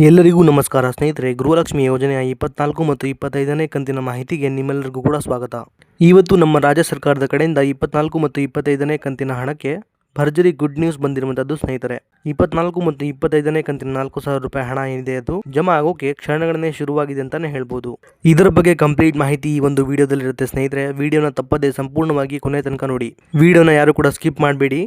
ಎಲ್ಲರಿಗೂ ನಮಸ್ಕಾರ ಸ್ನೇಹಿತರೆ. ಗೃಹಲಕ್ಷ್ಮಿ ಯೋಜನೆಯ 24 ಮತ್ತು 25ನೇ ಕಂತಿನ ಮಾಹಿತಿಗೆ ನಿಮ್ಮೆಲ್ಲರಿಗೂ ಕೂಡ ಸ್ವಾಗತ. ಇವತ್ತು ನಮ್ಮ ರಾಜ್ಯ ಸರ್ಕಾರದ ಕಡೆಯಿಂದ 24 ಮತ್ತು 25ನೇ ಕಂತಿನ ಹಣಕ್ಕೆ ಭರ್ಜರಿ ಗುಡ್ ನ್ಯೂಸ್ ಬಂದಿರುವಂತದ್ದು ಸ್ನೇಹಿತರೆ. 24 ಮತ್ತು 25ನೇ ಕಂತಿನ 4,000 ರೂಪಾಯಿ ಹಣ ಏನಿದೆ ಅದು ಜಮಾ ಆಗೋಕೆ ಕ್ಷಣಗಣನೆ ಶುರುವಾಗಿದೆ ಅಂತಾನೆ ಹೇಳ್ಬೋದು. ಇದರ ಬಗ್ಗೆ ಕಂಪ್ಲೀಟ್ ಮಾಹಿತಿ ಈ ಒಂದು ವಿಡಿಯೋದಲ್ಲಿ ಇರುತ್ತೆ ಸ್ನೇಹಿತರೆ. ವಿಡಿಯೋನ ತಪ್ಪದೆ ಸಂಪೂರ್ಣವಾಗಿ ಕೊನೆ ತನಕ ನೋಡಿ. ವಿಡಿಯೋನ ಯಾರು ಕೂಡ ಸ್ಕಿಪ್ ಮಾಡಬೇಡಿ.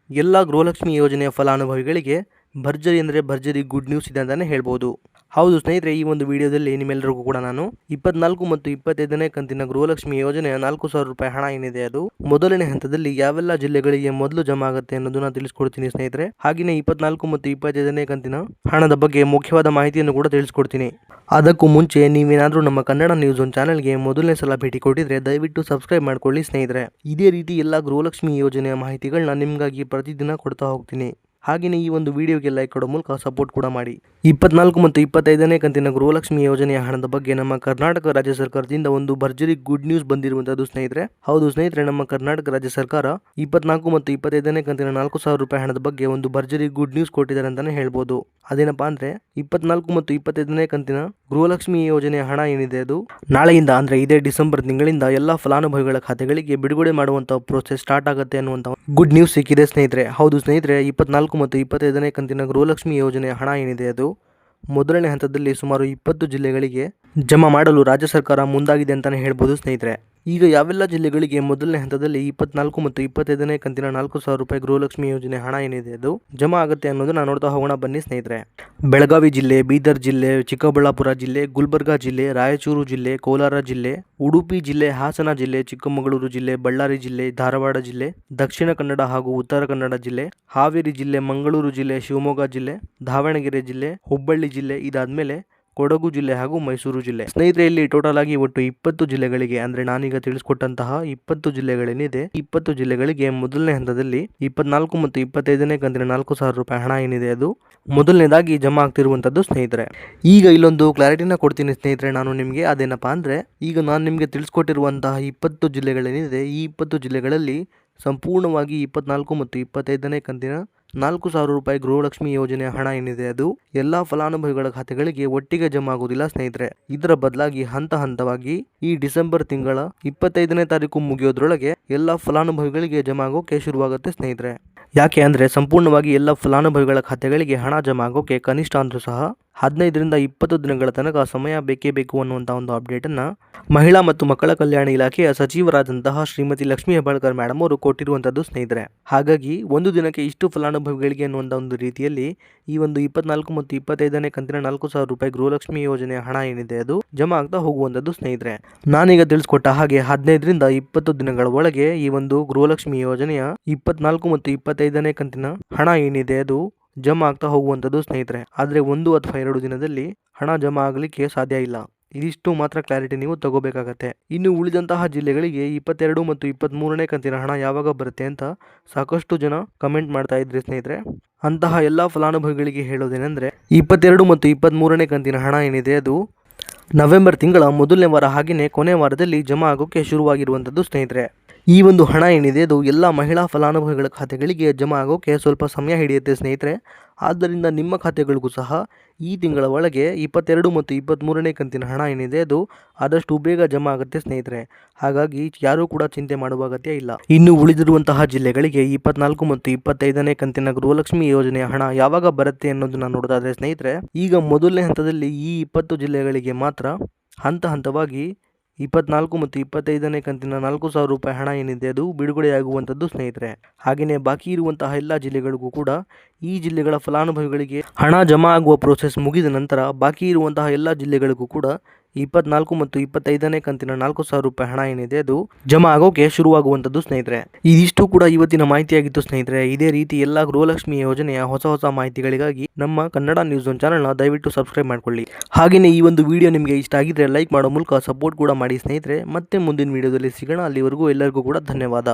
ಎಲ್ಲ ಗೃಹಲಕ್ಷ್ಮಿ ಯೋಜನೆಯ ಫಲಾನುಭವಿಗಳಿಗೆ ಭರ್ಜರಿ ಅಂದರೆ ಭರ್ಜರಿ ಗುಡ್ ನ್ಯೂಸ್ ಇದೆ ಅಂತಾನೆ ಹೇಳ್ಬೋದು. ಹೌದು ಸ್ನೇಹಿತರೆ, ಈ ಒಂದು ವಿಡಿಯೋದಲ್ಲಿ ನಿಮ್ಮೆಲ್ಲರಿಗೂ ಕೂಡ ನಾನು 24 ಮತ್ತು 25ನೇ ಕಂತಿನ ಗೃಹಲಕ್ಷ್ಮಿ ಯೋಜನೆಯ 4,000 ರೂಪಾಯಿ ಹಣ ಏನಿದೆ ಅದು ಮೊದಲನೇ ಹಂತದಲ್ಲಿ ಯಾವೆಲ್ಲ ಜಿಲ್ಲೆಗಳಿಗೆ ಮೊದಲು ಜಮಾ ಆಗುತ್ತೆ ಅನ್ನೋದನ್ನ ತಿಳಿಸ್ಕೊಡ್ತೀನಿ ಸ್ನೇಹಿತರೆ. ಹಾಗೆಯೇ 24 ಮತ್ತು 25ನೇ ಕಂತಿನ ಹಣದ ಬಗ್ಗೆ ಮುಖ್ಯವಾದ ಮಾಹಿತಿಯನ್ನು ಕೂಡ ತಿಳಿಸ್ಕೊಡ್ತೀನಿ. ಅದಕ್ಕೂ ಮುಂಚೆ ನೀವೇನಾದರೂ ನಮ್ಮ ಕನ್ನಡ ನ್ಯೂಸ್ ಒನ್ ಚಾನಲ್ಗೆ ಮೊದಲನೇ ಸಲ ಭೇಟಿ ಕೊಟ್ಟಿದ್ರೆ ದಯವಿಟ್ಟು ಸಬ್ಸ್ಕ್ರೈಬ್ ಮಾಡ್ಕೊಳ್ಳಿ ಸ್ನೇಹಿತರೆ. ಇದೇ ರೀತಿ ಎಲ್ಲ ಗೃಹಲಕ್ಷ್ಮಿ ಯೋಜನೆಯ ಮಾಹಿತಿಗಳನ್ನ ನಿಮಗಾಗಿ ಪ್ರತಿದಿನ ಕೊಡ್ತಾ ಹೋಗ್ತೀನಿ. ಹಾಗೆಯೇ ಈ ಒಂದು ವಿಡಿಯೋಗೆ ಲೈಕ್ ಕೊಡೋ ಮೂಲಕ ಸಪೋರ್ಟ್ ಕೂಡ ಮಾಡಿ. 24 ಮತ್ತು 25ನೇ ಕಂತಿನ ಗೃಹಲಕ್ಷ್ಮಿ ಯೋಜನೆಯ ಹಣದ ಬಗ್ಗೆ ನಮ್ಮ ಕರ್ನಾಟಕ ರಾಜ್ಯ ಸರ್ಕಾರದಿಂದ ಒಂದು ಭರ್ಜರಿ ಗುಡ್ ನ್ಯೂಸ್ ಬಂದಿರುವಂತದ್ದು ಸ್ನೇಹಿತರೆ. ಹೌದು ಸ್ನೇಹಿತರೆ, ನಮ್ಮ ಕರ್ನಾಟಕ ರಾಜ್ಯ ಸರ್ಕಾರ 24 ಮತ್ತು 25ನೇ ಕಂತಿನ 4,000 ರೂಪಾಯಿ ಹಣದ ಬಗ್ಗೆ ಒಂದು ಭರ್ಜರಿ ಗುಡ್ ನ್ಯೂಸ್ ಕೊಟ್ಟಿದ್ದಾರೆ ಅಂತಾನೆ ಹೇಳ್ಬೋದು. ಅದೇನಪ್ಪಾ ಅಂದ್ರೆ 24 ಮತ್ತು 25ನೇ ಕಂತಿನ ಗೃಹಲಕ್ಷ್ಮಿ ಯೋಜನೆಯ ಹಣ ಏನಿದೆ ಅದು ನಾಳೆಯಿಂದ ಅಂದ್ರೆ ಇದೇ ಡಿಸೆಂಬರ್ ತಿಂಗಳಿಂದ ಎಲ್ಲಾ ಫಲಾನುಭವಿಗಳ ಖಾತೆಗಳಿಗೆ ಬಿಡುಗಡೆ ಮಾಡುವಂತಹ ಪ್ರೋಸೆಸ್ ಸ್ಟಾರ್ಟ್ ಆಗುತ್ತೆ ಅನ್ನುವಂತ ಗುಡ್ ನ್ಯೂಸ್ ಸಿಕ್ಕಿದೆ ಸ್ನೇಹಿತರೆ. ಹೌದು ಸ್ನೇಹಿತರೆ, 24 ಮತ್ತು 25ನೇ ಕಂತಿನ ಗೃಹಲಕ್ಷ್ಮಿ ಯೋಜನೆಯ ಹಣ ಏನಿದೆ ಅದು ಮೊದಲನೇ ಹಂತದಲ್ಲಿ ಸುಮಾರು 20 ಜಿಲ್ಲೆಗಳಿಗೆ ಜಮಾ ಮಾಡಲು ರಾಜ್ಯ ಸರ್ಕಾರ ಮುಂದಾಗಿದೆ ಅಂತಾನೆ ಹೇಳ್ಬೋದು ಸ್ನೇಹಿತರೆ. ಈಗ ಯಾವೆಲ್ಲ ಜಿಲ್ಲೆಗಳಿಗೆ ಮೊದಲನೇ ಹಂತದಲ್ಲಿ 24 ಮತ್ತು 25ನೇ ಕಂತಿನ 4,000 ರೂಪಾಯಿ ಗೃಹಲಕ್ಷ್ಮಿ ಯೋಜನೆ ಹಣ ಏನಿದೆ ಅದು ಜಮಾ ಆಗುತ್ತೆ ಅನ್ನೋದನ್ನ ನೋಡ್ತಾ ಹೋಗೋಣ ಬನ್ನಿ ಸ್ನೇಹಿತರೆ. ಬೆಳಗಾವಿ ಜಿಲ್ಲೆ, ಬೀದರ್ ಜಿಲ್ಲೆ, ಚಿಕ್ಕಬಳ್ಳಾಪುರ ಜಿಲ್ಲೆ, ಗುಲ್ಬರ್ಗಾ ಜಿಲ್ಲೆ, ರಾಯಚೂರು ಜಿಲ್ಲೆ, ಕೋಲಾರ ಜಿಲ್ಲೆ, ಉಡುಪಿ ಜಿಲ್ಲೆ, ಹಾಸನ ಜಿಲ್ಲೆ, ಚಿಕ್ಕಮಗಳೂರು ಜಿಲ್ಲೆ, ಬಳ್ಳಾರಿ ಜಿಲ್ಲೆ, ಧಾರವಾಡ ಜಿಲ್ಲೆ, ದಕ್ಷಿಣ ಕನ್ನಡ ಹಾಗೂ ಉತ್ತರ ಕನ್ನಡ ಜಿಲ್ಲೆ, ಹಾವೇರಿ ಜಿಲ್ಲೆ, ಮಂಗಳೂರು ಜಿಲ್ಲೆ, ಶಿವಮೊಗ್ಗ ಜಿಲ್ಲೆ, ದಾವಣಗೆರೆ ಜಿಲ್ಲೆ, ಹುಬ್ಬಳ್ಳಿ ಜಿಲ್ಲೆ, ಇದಾದ್ಮೇಲೆ ಕೊಡಗು ಜಿಲ್ಲೆ ಹಾಗೂ ಮೈಸೂರು ಜಿಲ್ಲೆ. ಸ್ನೇಹಿತರೆ, ಇಲ್ಲಿ ಟೋಟಲ್ ಆಗಿ ಒಟ್ಟು 20 ಜಿಲ್ಲೆಗಳಿಗೆ ಅಂದ್ರೆ ನಾನೀಗ ತಿಳಿಸ್ಕೊಟ್ಟಂತಹ 20 ಜಿಲ್ಲೆಗಳೇನಿದೆ 20 ಜಿಲ್ಲೆಗಳಿಗೆ ಮೊದಲನೇ ಹಂತದಲ್ಲಿ 24 ಮತ್ತು 25ನೇ ಕಂತಿನ 4,000 ರೂಪಾಯಿ ಹಣ ಏನಿದೆ ಅದು ಮೊದಲನೇದಾಗಿ ಜಮಾ ಆಗ್ತಿರುವಂತದ್ದು ಸ್ನೇಹಿತರೆ. ಈಗ ಇಲ್ಲೊಂದು ಕ್ಲಾರಿಟಿನ ಕೊಡ್ತೀನಿ ಸ್ನೇಹಿತರೆ ನಾನು ನಿಮಗೆ. ಅದೇನಪ್ಪಾ ಅಂದ್ರೆ ಈಗ ನಾನು ನಿಮಗೆ ತಿಳಿಸ್ಕೊಟ್ಟಿರುವಂತಹ 20 ಜಿಲ್ಲೆಗಳೇನಿದೆ ಈ 20 ಜಿಲ್ಲೆಗಳಲ್ಲಿ ಸಂಪೂರ್ಣವಾಗಿ 24 ಮತ್ತು 25ನೇ ಕಂತಿನ 4,000 ರೂಪಾಯಿ ಗೃಹಲಕ್ಷ್ಮಿ ಯೋಜನೆಯ ಹಣ ಏನಿದೆ ಅದು ಎಲ್ಲಾ ಫಲಾನುಭವಿಗಳ ಖಾತೆಗಳಿಗೆ ಒಟ್ಟಿಗೆ ಜಮಾ ಆಗುವುದಿಲ್ಲ ಸ್ನೇಹಿತರೆ. ಇದರ ಬದಲಾಗಿ ಹಂತ ಹಂತವಾಗಿ ಈ ಡಿಸೆಂಬರ್ ತಿಂಗಳ 25ನೇ ತಾರೀಕು ಮುಗಿಯೋದ್ರೊಳಗೆ ಎಲ್ಲಾ ಫಲಾನುಭವಿಗಳಿಗೆ ಜಮಾ ಆಗೋಕೆ ಶುರುವಾಗುತ್ತೆ ಸ್ನೇಹಿತರೆ. ಯಾಕೆ ಅಂದ್ರೆ ಸಂಪೂರ್ಣವಾಗಿ ಎಲ್ಲ ಫಲಾನುಭವಿಗಳ ಖಾತೆಗಳಿಗೆ ಹಣ ಜಮಾ ಆಗೋಕೆ ಕನಿಷ್ಠ ಅಂದ್ರೂ ಸಹ 15ರಿಂದ 20 ದಿನಗಳ ತನಕ ಸಮಯ ಬೇಕೇ ಬೇಕು ಅನ್ನುವಂಥ ಒಂದು ಅಪ್ಡೇಟನ್ನು ಮಹಿಳಾ ಮತ್ತು ಮಕ್ಕಳ ಕಲ್ಯಾಣ ಇಲಾಖೆಯ ಸಚಿವರಾದಂತಹ ಶ್ರೀಮತಿ ಲಕ್ಷ್ಮೀ ಹೆಬ್ಬಾಳ್ಕರ್ ಮೇಡಮ್ ಅವರು ಕೊಟ್ಟಿರುವಂಥದ್ದು ಸ್ನೇಹಿತರೆ. ಹಾಗಾಗಿ ಒಂದು ದಿನಕ್ಕೆ ಇಷ್ಟು ಫಲಾನುಭವಿಗಳಿಗೆ ಅನ್ನುವಂಥ ಒಂದು ರೀತಿಯಲ್ಲಿ ಈ ಒಂದು 24 ಮತ್ತು 25ನೇ ಕಂತಿನ 4,000 ರೂಪಾಯಿ ಗೃಹಲಕ್ಷ್ಮಿ ಯೋಜನೆಯ ಹಣ ಏನಿದೆ ಅದು ಜಮಾ ಆಗ್ತಾ ಹೋಗುವಂಥದ್ದು ಸ್ನೇಹಿತರೆ. ನಾನೀಗ ತಿಳಿಸ್ಕೊಟ್ಟ ಹಾಗೆ 15ರಿಂದ 20 ದಿನಗಳ ಒಳಗೆ ಈ ಒಂದು ಗೃಹಲಕ್ಷ್ಮಿ ಯೋಜನೆಯ 24 ಮತ್ತು 25ನೇ ಕಂತಿನ ಹಣ ಏನಿದೆ ಅದು ಜಮಾ ಆಗ್ತಾ ಹೋಗುವಂಥದ್ದು ಸ್ನೇಹಿತರೆ. ಆದರೆ 1 ಅಥವಾ 2 ದಿನದಲ್ಲಿ ಹಣ ಜಮಾ ಆಗಲಿಕ್ಕೆ ಸಾಧ್ಯ ಇಲ್ಲ. ಇದಿಷ್ಟು ಮಾತ್ರ ಕ್ಲಾರಿಟಿ ನೀವು ತಗೋಬೇಕಾಗತ್ತೆ. ಇನ್ನು ಉಳಿದಂತಹ ಜಿಲ್ಲೆಗಳಿಗೆ 22 ಮತ್ತು 23ನೇ ಕಂತಿನ ಹಣ ಯಾವಾಗ ಬರುತ್ತೆ ಅಂತ ಸಾಕಷ್ಟು ಜನ ಕಮೆಂಟ್ ಮಾಡ್ತಾ ಇದ್ರಿ ಸ್ನೇಹಿತರೆ. ಅಂತಹ ಎಲ್ಲ ಫಲಾನುಭವಿಗಳಿಗೆ ಹೇಳೋದೇನೆಂದ್ರೆ 22 ಮತ್ತು 23ನೇ ಕಂತಿನ ಹಣ ಏನಿದೆ ಅದು ನವೆಂಬರ್ ತಿಂಗಳ ಮೊದಲನೇ ವಾರ ಹಾಗೆಯೇ ಕೊನೆ ವಾರದಲ್ಲಿ ಜಮಾ ಆಗೋಕೆ ಶುರುವಾಗಿರುವಂಥದ್ದು ಸ್ನೇಹಿತರೆ. ಈ ಒಂದು ಹಣ ಏನಿದೆ ಅದು ಎಲ್ಲ ಮಹಿಳಾ ಫಲಾನುಭವಿಗಳ ಖಾತೆಗಳಿಗೆ ಜಮಾ ಆಗೋಕೆ ಸ್ವಲ್ಪ ಸಮಯ ಹಿಡಿಯುತ್ತೆ ಸ್ನೇಹಿತರೆ. ಆದ್ದರಿಂದ ನಿಮ್ಮ ಖಾತೆಗಳಿಗೂ ಸಹ ಈ ತಿಂಗಳ ಒಳಗೆ 22 ಮತ್ತು 23ನೇ ಕಂತಿನ ಹಣ ಏನಿದೆ ಅದು ಆದಷ್ಟು ಬೇಗ ಜಮಾ ಆಗುತ್ತೆ ಸ್ನೇಹಿತರೆ. ಹಾಗಾಗಿ ಯಾರೂ ಕೂಡ ಚಿಂತೆ ಮಾಡುವ ಅಗತ್ಯ ಇಲ್ಲ. ಇನ್ನು ಉಳಿದಿರುವಂತಹ ಜಿಲ್ಲೆಗಳಿಗೆ 24 ಮತ್ತು 25ನೇ ಕಂತಿನ ಗೃಹಲಕ್ಷ್ಮಿ ಯೋಜನೆಯ ಹಣ ಯಾವಾಗ ಬರುತ್ತೆ ಅನ್ನೋದನ್ನ ನೋಡೋದಾದ್ರೆ ಸ್ನೇಹಿತರೆ, ಈಗ ಮೊದಲನೇ ಹಂತದಲ್ಲಿ ಈ 20 ಜಿಲ್ಲೆಗಳಿಗೆ ಮಾತ್ರ ಹಂತ ಹಂತವಾಗಿ 24 ಮತ್ತು 25ನೇ ಕಂತಿನ 4,000 ರೂಪಾಯಿ ಹಣ ಏನಿದೆ ಅದು ಬಿಡುಗಡೆಯಾಗುವಂಥದ್ದು ಸ್ನೇಹಿತರೆ. ಹಾಗೆಯೇ ಬಾಕಿ ಇರುವಂತಹ ಎಲ್ಲ ಜಿಲ್ಲೆಗಳಿಗೂ ಕೂಡ ಈ ಜಿಲ್ಲೆಗಳ ಫಲಾನುಭವಿಗಳಿಗೆ ಹಣ ಜಮಾ ಆಗುವ ಪ್ರೋಸೆಸ್ ಮುಗಿದ ನಂತರ ಬಾಕಿ ಇರುವಂತಹ ಎಲ್ಲ ಜಿಲ್ಲೆಗಳಿಗೂ ಕೂಡ 24 ಮತ್ತು 25ನೇ ಕಂತಿನ 4,000 ರೂಪಾಯಿ ಹಣ ಏನಿದೆ ಅದು ಜಮಾ ಆಗೋಕೆ ಶುರುವಾಗುವಂಥದ್ದು ಸ್ನೇಹಿತರೆ. ಇದಿಷ್ಟು ಕೂಡ ಇವತ್ತಿನ ಮಾಹಿತಿಯಾಗಿತ್ತು ಸ್ನೇಹಿತರೆ. ಇದೇ ರೀತಿ ಎಲ್ಲ ಗೃಹಲಕ್ಷ್ಮಿ ಯೋಜನೆಯ ಹೊಸ ಮಾಹಿತಿಗಳಿಗಾಗಿ ನಮ್ಮ ಕನ್ನಡ ನ್ಯೂಸ್ ಒನ್ ಚಾನಲ್ನ ದಯವಿಟ್ಟು ಸಬ್ಸ್ಕ್ರೈಬ್ ಮಾಡ್ಕೊಳ್ಳಿ. ಹಾಗೆಯೇ ಈ ಒಂದು ವಿಡಿಯೋ ನಿಮಗೆ ಇಷ್ಟ ಆಗಿದ್ರೆ ಲೈಕ್ ಮಾಡೋ ಮೂಲಕ ಸಪೋರ್ಟ್ ಕೂಡ ಮಾಡಿ ಸ್ನೇಹಿತರೆ. ಮತ್ತೆ ಮುಂದಿನ ವಿಡಿಯೋದಲ್ಲಿ ಸಿಗೋಣ. ಅಲ್ಲಿವರೆಗೂ ಎಲ್ಲರಿಗೂ ಕೂಡ ಧನ್ಯವಾದ.